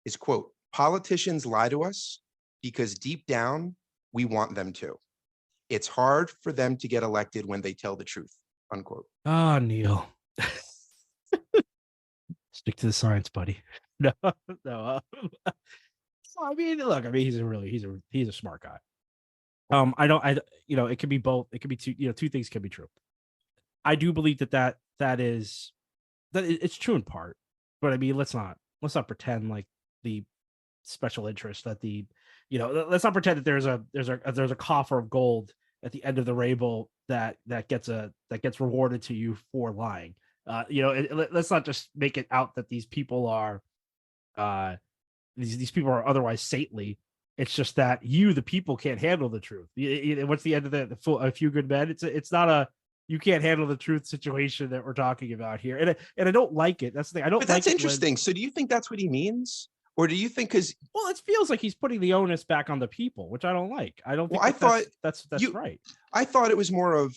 is, quote, politicians lie to us because deep down we want them to. It's hard for them to get elected when they tell the truth, unquote. Ah, Neil. Stick to the science, buddy. No, no. I mean, look, I mean, he's a smart guy. It could be both. It could be two things can be true. I do believe that it's true in part, but I mean, let's not pretend like the special interest that let's not pretend that there's a coffer of gold at the end of the rainbow that gets rewarded to you for lying. Let's not just make it out that these people are these people are otherwise saintly. It's just that the people, can't handle the truth. What's the end of a few good men? It's not a you can't handle the truth situation that we're talking about here, and I don't like it. That's the thing. I don't. But that's like interesting. So do you think that's what he means, or do you think because it feels like he's putting the onus back on the people, which I don't like. I don't think. Well, I thought that's right. I thought it was more of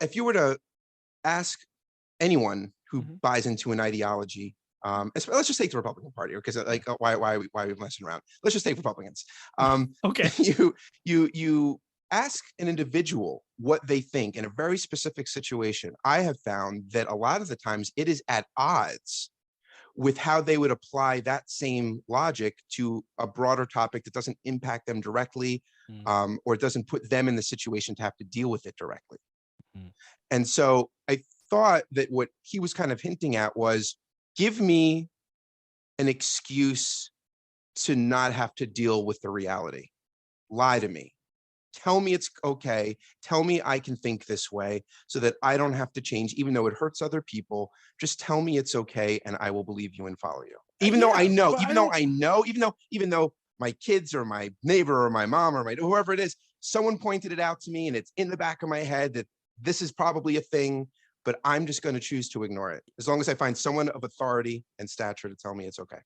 if you were to ask anyone who buys into an ideology. Let's just take the Republican Party, because like why are we messing around? Let's just take Republicans. Okay. You ask an individual what they think in a very specific situation. I have found that a lot of the times it is at odds with how they would apply that same logic to a broader topic that doesn't impact them directly, or it doesn't put them in the situation to have to deal with it directly. And so I thought that what he was kind of hinting at was, give me an excuse to not have to deal with the reality. Lie to me. Tell me it's okay. Tell me I can think this way so that I don't have to change, even though it hurts other people. Just tell me it's okay, and I will believe you and follow you. Even though my kids or my neighbor or my mom or whoever it is, someone pointed it out to me, and it's in the back of my head that this is probably a thing, but I'm just going to choose to ignore it as long as I find someone of authority and stature to tell me it's okay.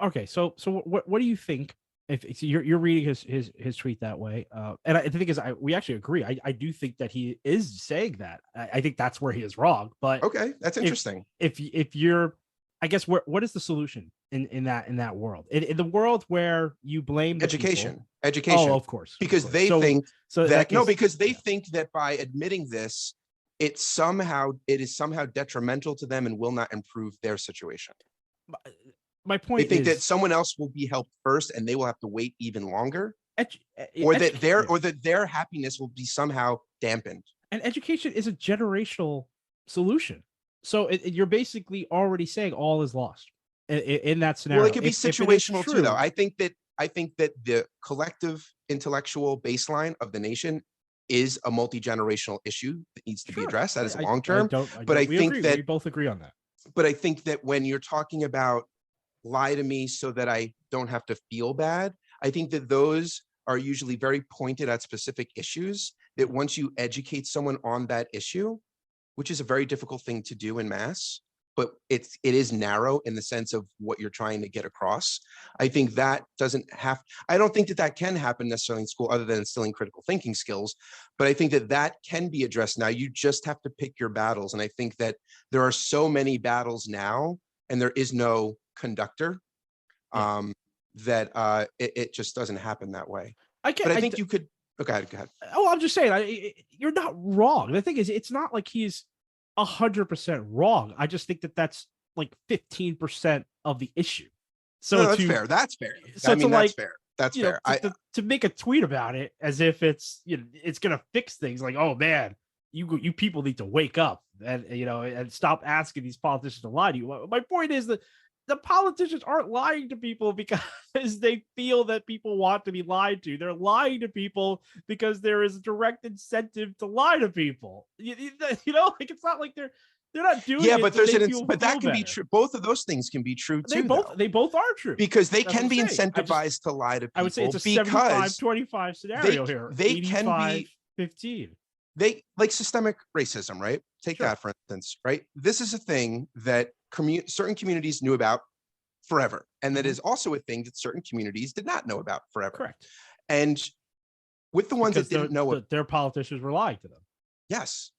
Okay, so what do you think? If you're reading his tweet that way, and the thing is, we actually agree. I do think that he is saying that. I think that's where he is wrong. But okay, that's interesting. If you're, I guess, what is the solution in that world? In the world where you blame the education. Oh, of course, because they think because they think that by admitting this, it is somehow detrimental to them and will not improve their situation. My point is, they think that someone else will be helped first and they will have to wait even longer, or that their happiness will be somehow dampened. And education is a generational solution. So you're basically already saying all is lost in that scenario. Well, it could be situational too, though. I think that the collective intellectual baseline of the nation is a multi-generational issue that needs to be addressed. That is long term. But I think that we both agree on that. But I think that when you're talking about lie to me so that I don't have to feel bad, I think that those are usually very pointed at specific issues that once you educate someone on that issue, which is a very difficult thing to do in mass, but it is narrow in the sense of what you're trying to get across. I think that I don't think that can happen necessarily in school other than instilling critical thinking skills, but I think that can be addressed now. You just have to pick your battles. And I think that there are so many battles now and there is no conductor, that it just doesn't happen that way. I think you could. Okay, go ahead. Oh, I'm just saying, you're not wrong. The thing is, it's not like he's 100% wrong. I just think that's like 15% of the issue. So no, that's fair. That's fair. So that's fair. That's fair. To make a tweet about it as if it's it's gonna fix things. Like, oh man, you people need to wake up and stop asking these politicians to lie to you. My point is that the politicians aren't lying to people because they feel that people want to be lied to. They're lying to people because there is a direct incentive to lie to people. Like it's not like they're not doing it. Yeah, but that can be true. Both of those things can be true too. They both are true because they can be incentivized to lie to people. I would say it's a 75-25 scenario here. They can be 15. They like systemic racism, right? Take that for instance, right? This is a thing that certain communities knew about forever, and that is also a thing that certain communities did not know about forever. Correct. And with the ones that didn't know, their politicians were lying to them. Yes,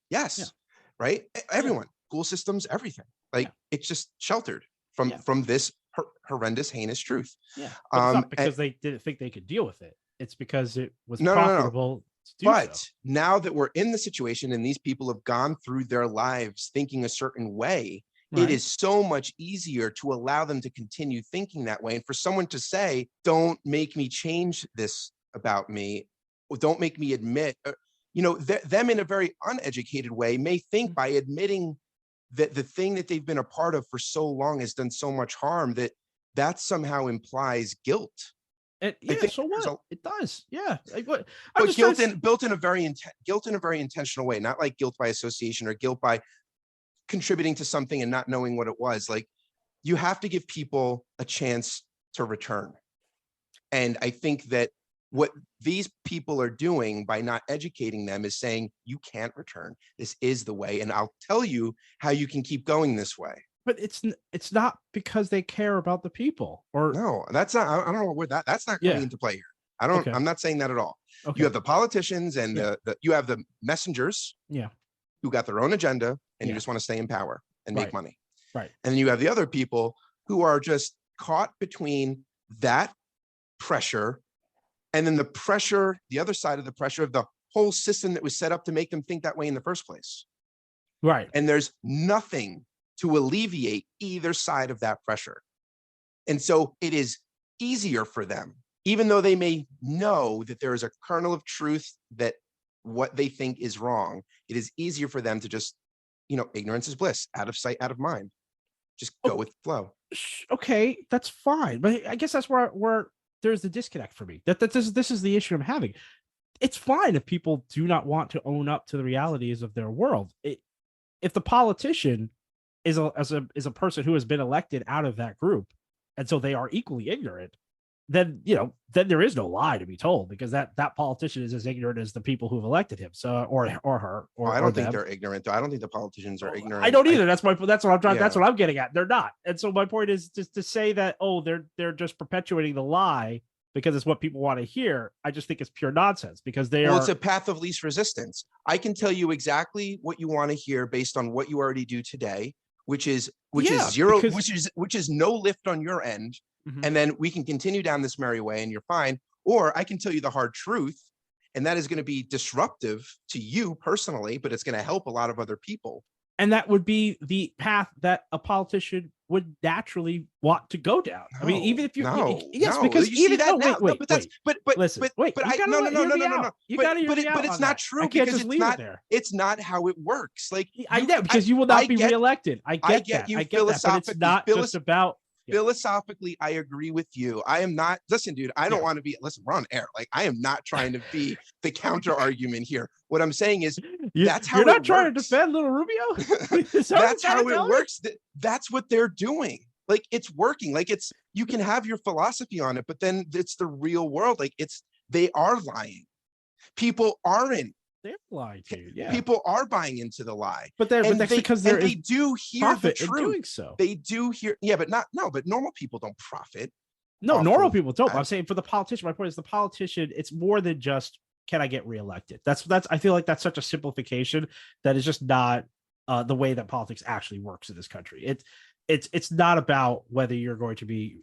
right. Everyone, school systems, everything. Like it's just sheltered from this horrendous, heinous truth. Yeah, but it's not And, because they didn't think they could deal with it. It's because it was no. profitable to do so. But now that we're in the situation and these people have gone through their lives thinking a certain way, it Right. is so much easier to allow them to continue thinking that way. And for someone to say, don't make me change this about me, or don't make me admit, them in a very uneducated way may think by admitting that the thing that they've been a part of for so long has done so much harm that somehow implies guilt. And I yeah, think so what? It does. Yeah. I'm but just guilt trying in built in a very guilt in a very intentional way, not like guilt by association or guilt by contributing to something and not knowing what it was. Like, you have to give people a chance to return. And I think that what these people are doing by not educating them is saying, you can't return. This is the way. And I'll tell you how you can keep going this way. but it's not because they care about the people or No, that's not, I don't know where that's not coming yeah. into play here. Okay. I'm not saying that at all. Okay. You have the politicians and Yeah. you have the messengers Yeah. who got their own agenda and you Yeah. just want to stay in power and make Right. money. Right. And then you have the other people who are just caught between that pressure and then the pressure, the other side of the pressure of the whole system that was set up to make them think that way in the first place. Right. And there's nothing to alleviate either side of that pressure. And so it is easier for them, even though they may know that there is a kernel of truth that what they think is wrong, it is easier for them to just, ignorance is bliss, out of sight, out of mind. Just go with the flow. Okay, that's fine. But I guess that's where there's the disconnect for me. This is the issue I'm having. It's fine if people do not want to own up to the realities of their world. If the politician is a person who has been elected out of that group, and so they are equally ignorant, then there is no lie to be told because that politician is as ignorant as the people who've elected him. So or her or I don't think them. they're ignorant. Though. I don't think the politicians are ignorant. I don't either. That's what I'm trying. Yeah. That's what I'm getting at. They're not. And so my point is just to say that they're just perpetuating the lie because it's what people want to hear. I just think it's pure nonsense because it's a path of least resistance. I can tell you exactly what you want to hear based on what you already do today, which is zero, which is no lift on your end. Mm-hmm. And then we can continue down this merry way and you're fine. Or I can tell you the hard truth, and that is going to be disruptive to you personally, but it's going to help a lot of other people. And that would be the path that a politician would naturally want to go down. I mean, even if because you even that now. Wait, it's not true because it's not how it works. Like I know because you will not be reelected. I get that. But it's not just about. Philosophically, I agree with you. I am not, listen, dude, I don't want to be, listen, we're on air. Like, I am not trying to be the counter argument here. What I'm saying is, that's how you're not trying to defend little Rubio. That's how it works. That's what they're doing. Like, it's working. Like, you can have your philosophy on it, but then it's the real world. Like, they are lying. People aren't. They're lying to you. Yeah. People are buying into the lie. But that's because they do hear the truth. Doing so. They do hear, but normal people don't profit. No, normal people don't. I'm saying for the politician, my point is the politician, it's more than just can I get reelected? That's I feel like that's such a simplification that is just not the way that politics actually works in this country. It's not about whether you're going to be,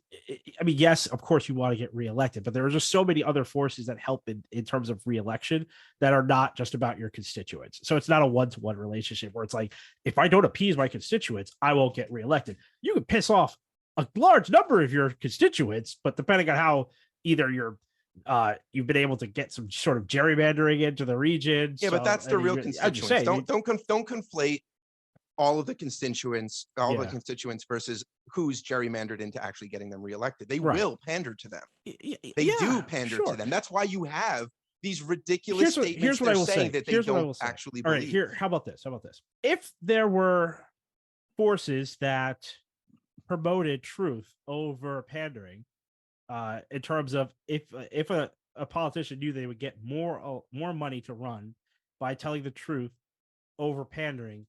I mean, yes, of course you want to get reelected, but there are just so many other forces that help in terms of reelection that are not just about your constituents. So it's not a one-to-one relationship where it's like, if I don't appease my constituents, I won't get reelected. You can piss off a large number of your constituents, but depending on how either you've been able to get some sort of gerrymandering into the region. Yeah, but that's the real constituents. Don't conflate all of the constituents, the constituents versus who's gerrymandered into actually getting them reelected. They will pander to them. They do pander to them. That's why you have these ridiculous statements that say that they don't actually believe. All right, here, how about this? If there were forces that promoted truth over pandering, in terms of if a politician knew they would get more money to run by telling the truth over pandering,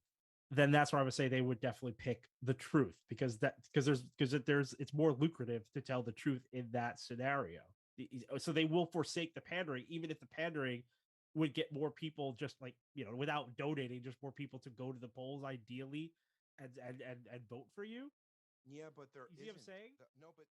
then that's where I would say they would definitely pick the truth because it's more lucrative to tell the truth in that scenario. So they will forsake the pandering, even if the pandering would get more people just like, without donating, just more people to go to the polls ideally and vote for you. Yeah, but there You see what I'm isn't. saying? No, but